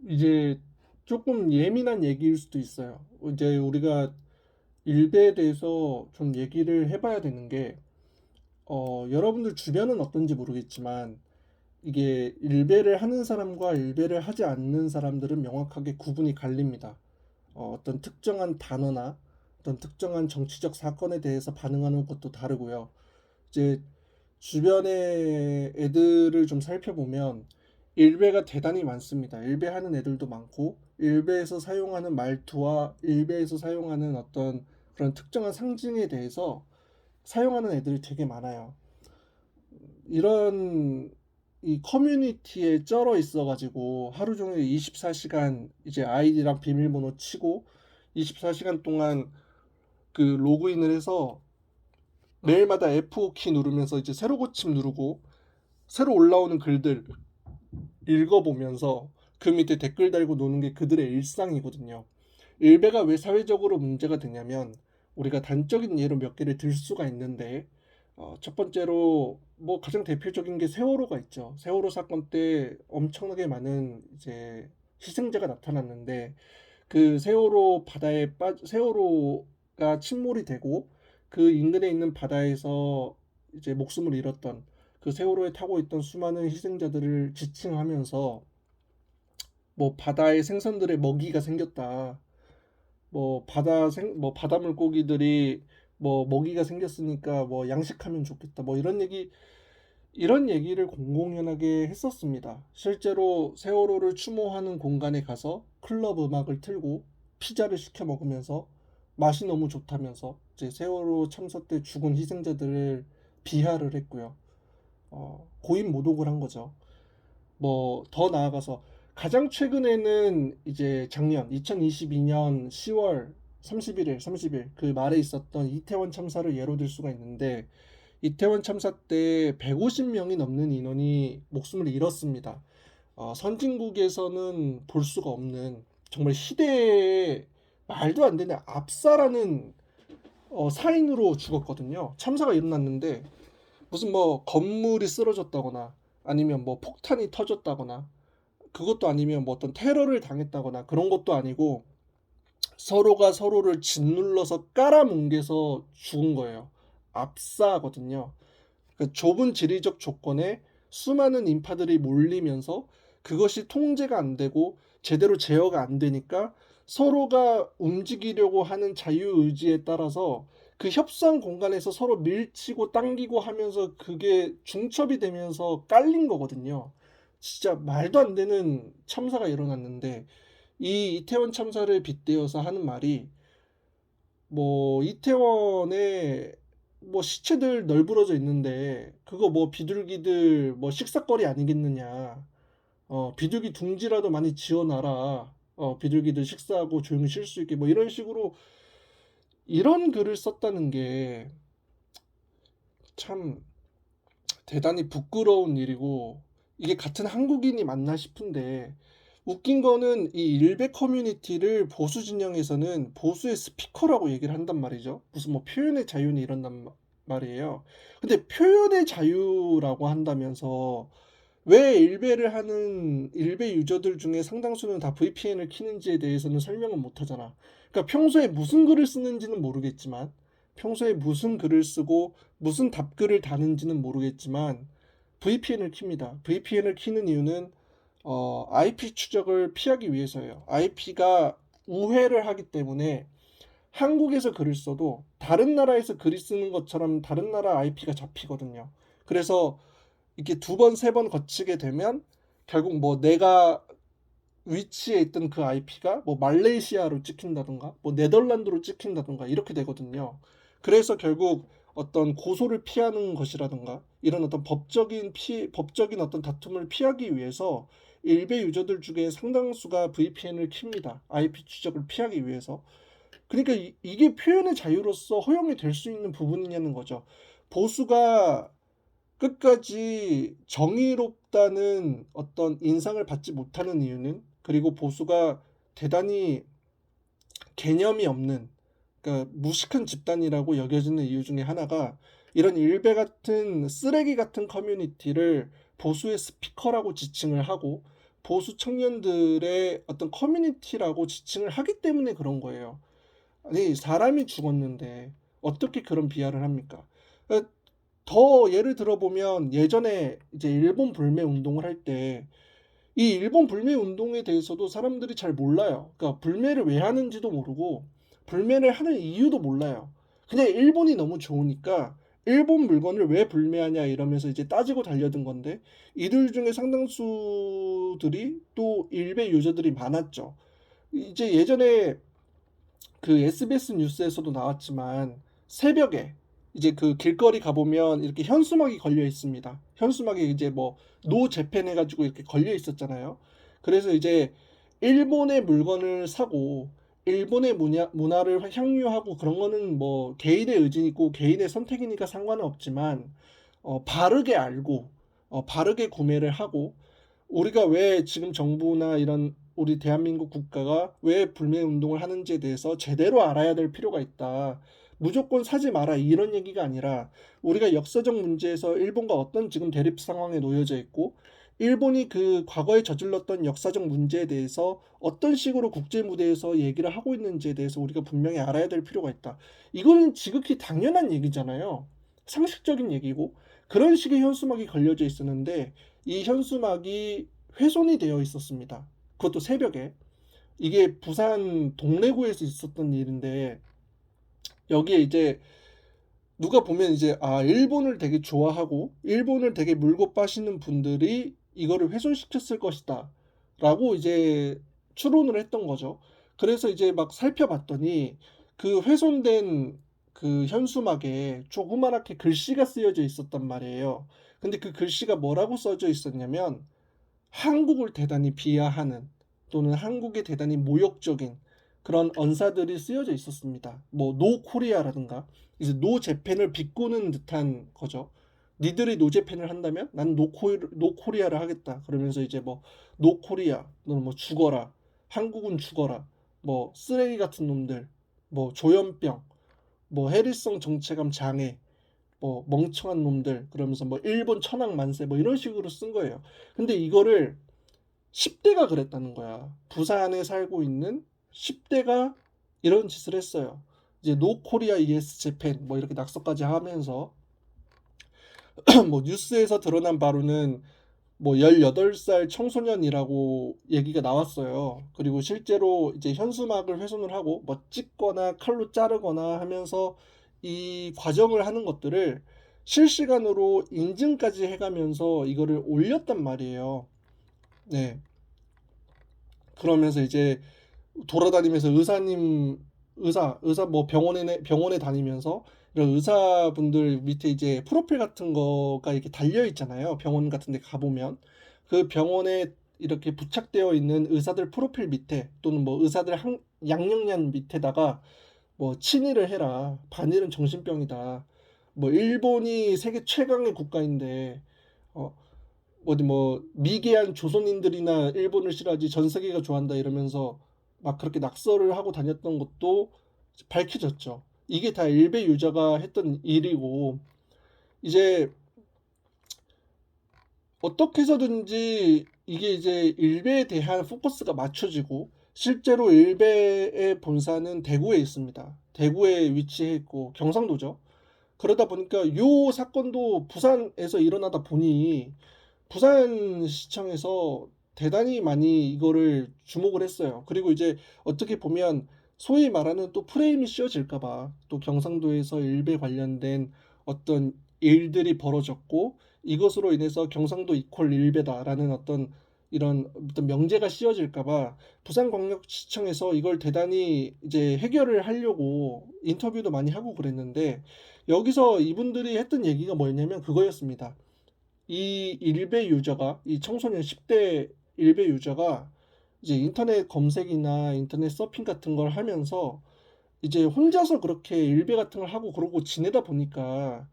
이제 조금 예민한 얘기일 수도 있어요. 이제 우리가 일배에 대해서 좀 얘기를 해봐야 되는 게, 여러분들 주변은 어떤지 모르겠지만, 이게 일배를 하는 사람과 일배를 하지 않는 사람들은 명확하게 구분이 갈립니다. 어떤 특정한 단어나 어떤 특정한 정치적 사건에 대해서 반응하는 것도 다르고요. 이제 주변의 애들을 좀 살펴보면 일베가 대단히 많습니다. 일베하는 애들도 많고 일베에서 사용하는 말투와 일베에서 사용하는 어떤 그런 특정한 상징에 대해서 사용하는 애들이 되게 많아요. 이런 이 커뮤니티에 쩔어 있어가지고 하루 종일 24시간 이제 아이디랑 비밀번호 치고 24시간 동안 그 로그인을 해서 매일마다 F5키 누르면서 이제 새로 고침 누르고 새로 올라오는 글들 읽어보면서 그 밑에 댓글 달고 노는 게 그들의 일상이거든요. 일베가 왜 사회적으로 문제가 되냐면 우리가 단적인 예로 몇 개를 들 수가 있는데 첫 번째로 뭐 가장 대표적인 게 세월호가 있죠. 세월호 사건 때 엄청나게 많은 이제 희생자가 나타났는데 그 세월호가 침몰이 되고 그 인근에 있는 바다에서 이제 목숨을 잃었던 그 세월호에 타고 있던 수많은 희생자들을 지칭하면서 뭐 바다의 생선들의 먹이가 생겼다. 뭐 바다 물고기들이 뭐 먹이가 생겼으니까 뭐 양식하면 좋겠다. 뭐 이런 얘기를 공공연하게 했었습니다. 실제로 세월호를 추모하는 공간에 가서 클럽 음악을 틀고 피자를 시켜 먹으면서 맛이 너무 좋다면서 이제 세월호 참사 때 죽은 희생자들을 비하를 했고요. 고인 모독을 한 거죠. 뭐 더 나아가서 가장 최근에는 이제 작년 2022년 10월 30일 그 말에 있었던 이태원 참사를 예로 들 수가 있는데 이태원 참사 때 150명이 넘는 인원이 목숨을 잃었습니다. 선진국에서는 볼 수가 없는 정말 시대에 말도 안 되는 압사라는 사인으로 죽었거든요. 참사가 일어났는데 무슨 뭐 건물이 쓰러졌다거나 아니면 뭐 폭탄이 터졌다거나 그것도 아니면 뭐 어떤 테러를 당했다거나 그런 것도 아니고 서로가 서로를 짓눌러서 깔아뭉개서 죽은 거예요. 압사거든요. 그 좁은 지리적 조건에 수많은 인파들이 몰리면서 그것이 통제가 안 되고 제대로 제어가 안 되니까 서로가 움직이려고 하는 자유의지에 따라서 그 협상 공간에서 서로 밀치고 당기고 하면서 그게 중첩이 되면서 깔린 거거든요. 진짜 말도 안 되는 참사가 일어났는데 이 이태원 참사를 빗대어서 하는 말이 뭐 이태원에 뭐 시체들 널브러져 있는데 그거 뭐 비둘기들 뭐 식사거리 아니겠느냐. 비둘기 둥지라도 많이 지어놔라. 비둘기들 식사하고 조용히 쉴 수 있게 뭐 이런 식으로 이런 글을 썼다는 게 참 대단히 부끄러운 일이고 이게 같은 한국인이 맞나 싶은데 웃긴 거는 이 일베 커뮤니티를 보수 진영에서는 보수의 스피커라고 얘기를 한단 말이죠. 무슨 뭐 표현의 자유는 이런단 말이에요. 근데 표현의 자유라고 한다면서 왜 일베를 하는 일베 유저들 중에 상당수는 다 VPN을 키는지에 대해서는 설명은 못 하잖아. 그러니까 평소에 무슨 글을 쓰는지는 모르겠지만 평소에 무슨 글을 쓰고 무슨 답글을 다는지는 모르겠지만 VPN을 킵니다. VPN을 키는 이유는 IP 추적을 피하기 위해서예요. IP가 우회를 하기 때문에 한국에서 글을 써도 다른 나라에서 글을 쓰는 것처럼 다른 나라 IP가 잡히거든요. 그래서 이렇게 두 번, 세 번 거치게 되면 결국 뭐 내가 위치에 있던 그 IP가 뭐 말레이시아로 찍힌다던가 뭐 네덜란드로 찍힌다던가 이렇게 되거든요. 그래서 결국 어떤 고소를 피하는 것이라던가 이런 어떤 법적인 어떤 다툼을 피하기 위해서 일베 유저들 중에 상당수가 VPN을 킵니다. IP 추적을 피하기 위해서. 그러니까 이게 표현의 자유로서 허용이 될 수 있는 부분이냐는 거죠. 보수가 끝까지 정의롭다는 어떤 인상을 받지 못하는 이유는 그리고 보수가 대단히 개념이 없는 그러니까 무식한 집단이라고 여겨지는 이유 중에 하나가 이런 일베 같은 쓰레기 같은 커뮤니티를 보수의 스피커라고 지칭을 하고 보수 청년들의 어떤 커뮤니티라고 지칭을 하기 때문에 그런 거예요. 아니, 사람이 죽었는데 어떻게 그런 비하를 합니까? 어, 더 예를 들어보면 예전에 이제 일본 불매 운동을 할 때 이 일본 불매 운동에 대해서도 사람들이 잘 몰라요. 그러니까 불매를 왜 하는지도 모르고 불매를 하는 이유도 몰라요. 그냥 일본이 너무 좋으니까 일본 물건을 왜 불매하냐 이러면서 이제 따지고 달려든 건데 이들 중에 상당수들이 또 일베 유저들이 많았죠. 이제 예전에 그 SBS 뉴스에서도 나왔지만 새벽에 이제 그 길거리 가보면 이렇게 현수막이 걸려 있습니다. 현수막이 이제 뭐 노 재팬 해가지고 이렇게 걸려 있었잖아요. 그래서 이제 일본의 물건을 사고 일본의 문화를 향유하고 그런 거는 뭐 개인의 의지이고 개인의 선택이니까 상관은 없지만 바르게 알고 바르게 구매를 하고 우리가 왜 지금 정부나 이런 우리 대한민국 국가가 왜 불매 운동을 하는지에 대해서 제대로 알아야 될 필요가 있다. 무조건 사지 마라 이런 얘기가 아니라 우리가 역사적 문제에서 일본과 어떤 지금 대립 상황에 놓여져 있고 일본이 그 과거에 저질렀던 역사적 문제에 대해서 어떤 식으로 국제 무대에서 얘기를 하고 있는지에 대해서 우리가 분명히 알아야 될 필요가 있다. 이거는 지극히 당연한 얘기잖아요. 상식적인 얘기고 그런 식의 현수막이 걸려져 있었는데 이 현수막이 훼손이 되어 있었습니다. 그것도 새벽에. 이게 부산 동래구에서 있었던 일인데 여기에 이제 누가 보면 이제 일본을 되게 좋아하고 일본을 되게 물고 빠시는 분들이 이거를 훼손시켰을 것이다 라고 이제 추론을 했던 거죠. 그래서 이제 막 살펴봤더니 그 훼손된 그 현수막에 조그맣게 글씨가 쓰여져 있었단 말이에요. 근데 그 글씨가 뭐라고 써져 있었냐면 한국을 대단히 비하하는 또는 한국에 대단히 모욕적인 그런 언사들이 쓰여져 있었습니다. 뭐 노 코리아라든가 이제 노 재팬을 비꼬는 듯한 거죠. 니들이 노 재팬을 한다면 난 노 코리아를 하겠다. 그러면서 이제 뭐 노 코리아 너는 뭐 죽어라. 한국은 죽어라. 뭐 쓰레기 같은 놈들. 뭐 조현병. 뭐 해리성 정체감 장애. 뭐 멍청한 놈들 그러면서 뭐 일본 천황 만세 뭐 이런 식으로 쓴 거예요. 근데 이거를 10대가 그랬다는 거야. 부산에 살고 있는 10대가 이런 짓을 했어요. 이제 노 코리아 ES 재팬 뭐 이렇게 낙서까지 하면서 뭐 뉴스에서 드러난 바로는 뭐 18살 청소년이라고 얘기가 나왔어요. 그리고 실제로 이제 현수막을 훼손을 하고 뭐 찍거나 칼로 자르거나 하면서 이 과정을 하는 것들을 실시간으로 인증까지 해가면서 이거를 올렸단 말이에요. 네. 그러면서 이제 돌아다니면서 의사 뭐 병원에 다니면서 이런 의사분들 밑에 이제 프로필 같은 거가 이렇게 달려 있잖아요. 병원 같은 데 가보면 그 병원에 이렇게 부착되어 있는 의사들 프로필 밑에 또는 뭐 의사들 양력란 밑에다가 뭐 친일을 해라. 반일은 정신병이다. 뭐 일본이 세계 최강의 국가인데 어 어디 뭐 미개한 조선인들이나 일본을 싫어하지 전 세계가 좋아한다 이러면서 막 그렇게 낙서를 하고 다녔던 것도 밝혀졌죠. 이게 다 일베 유저가 했던 일이고 이제 어떻게 해서든지 이게 이제 일베에 대한 포커스가 맞춰지고 실제로 일베의 본사는 대구에 있습니다. 대구에 위치해 있고 경상도죠. 그러다 보니까 요 사건도 부산에서 일어나다 보니 부산시청에서 대단히 많이 이거를 주목을 했어요. 그리고 이제 어떻게 보면 소위 말하는 또 프레임이 씌워질까 봐 또 경상도에서 일베 관련된 어떤 일들이 벌어졌고 이것으로 인해서 경상도 이퀄 일베다라는 어떤 이런 어떤 명제가 씌워질까 봐 부산광역시청에서 이걸 대단히 이제 해결을 하려고 인터뷰도 많이 하고 그랬는데 여기서 이분들이 했던 얘기가 뭐였냐면 그거였습니다. 이 일베 유저가 이 청소년 10대 일베 유저가 이제 인터넷 검색이나 인터넷 서핑 같은 걸 하면서 이제 혼자서 그렇게 일베 같은 걸 하고 그러고 지내다 보니까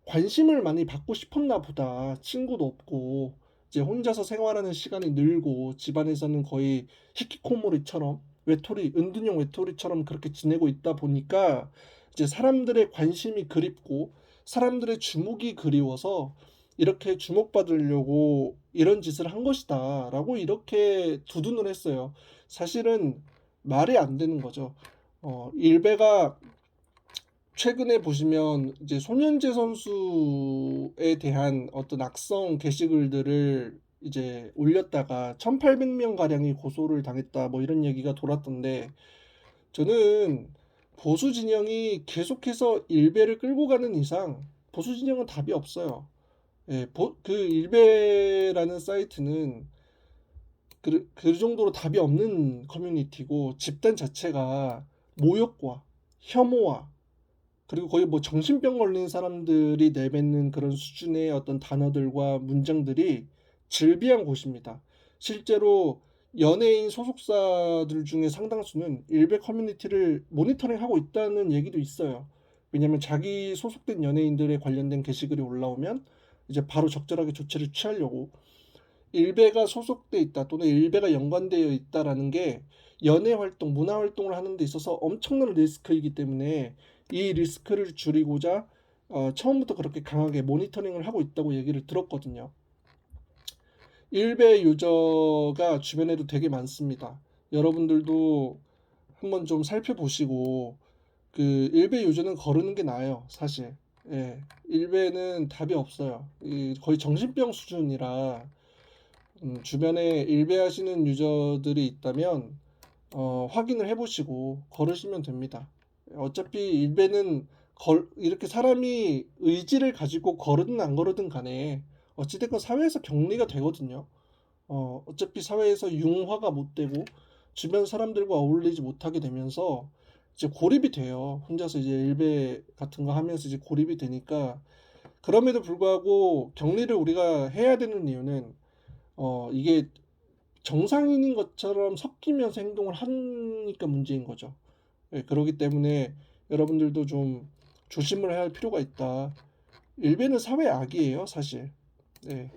관심을 많이 받고 싶었나 보다. 친구도 없고 이제 혼자서 생활하는 시간이 늘고 집안에서는 거의 히키코모리처럼 외톨이 은둔형 외톨이처럼 그렇게 지내고 있다 보니까 이제 사람들의 관심이 그립고 사람들의 주목이 그리워서 이렇게 주목받으려고 이런 짓을 한 것이다라고 이렇게 두둔을 했어요. 사실은 말이 안 되는 거죠. 일베가 최근에 보시면 이제 손현재 선수에 대한 어떤 악성 게시글들을 이제 올렸다가 1,800명 가량이 고소를 당했다 뭐 이런 얘기가 돌았던데, 저는 보수 진영이 계속해서 일베를 끌고 가는 이상 보수 진영은 답이 없어요. 예, 그 일베라는 사이트는 그 정도로 답이 없는 커뮤니티고, 집단 자체가 모욕과 혐오와 그리고 거의 뭐 정신병 걸린 사람들이 내뱉는 그런 수준의 어떤 단어들과 문장들이 즐비한 곳입니다. 실제로 연예인 소속사들 중에 상당수는 일베 커뮤니티를 모니터링하고 있다는 얘기도 있어요. 왜냐하면 자기 소속된 연예인들에 관련된 게시글이 올라오면 이제 바로 적절하게 조치를 취하려고, 일베가 소속돼 있다 또는 일베가 연관되어 있다라는 게 연예 활동, 문화 활동을 하는 데 있어서 엄청난 리스크이기 때문에 이 리스크를 줄이고자 처음부터 그렇게 강하게 모니터링을 하고 있다고 얘기를 들었거든요. 일베 유저가 주변에도 되게 많습니다. 여러분들도 한번 좀 살펴보시고, 그 일베 유저는 거르는 게 나아요, 사실. 예, 일베는 답이 없어요. 거의 정신병 수준이라 주변에 일배하시는 유저들이 있다면 확인을 해보시고 거르시면 됩니다. 어차피 일배는 이렇게 사람이 의지를 가지고 거르든 안 거르든 간에 어찌됐건 사회에서 격리가 되거든요. 어차피 사회에서 융화가 못 되고 주변 사람들과 어울리지 못하게 되면서 이제 고립이 돼요. 혼자서 이제 일배 같은 거 하면서 이제 고립이 되니까, 그럼에도 불구하고 격리를 우리가 해야 되는 이유는 이게 정상인인 것처럼 섞이면서 행동을 하니까 문제인 거죠. 예, 그렇기 때문에 여러분들도 좀 조심을 해야 할 필요가 있다. 일베는 사회 악이에요, 사실. 예.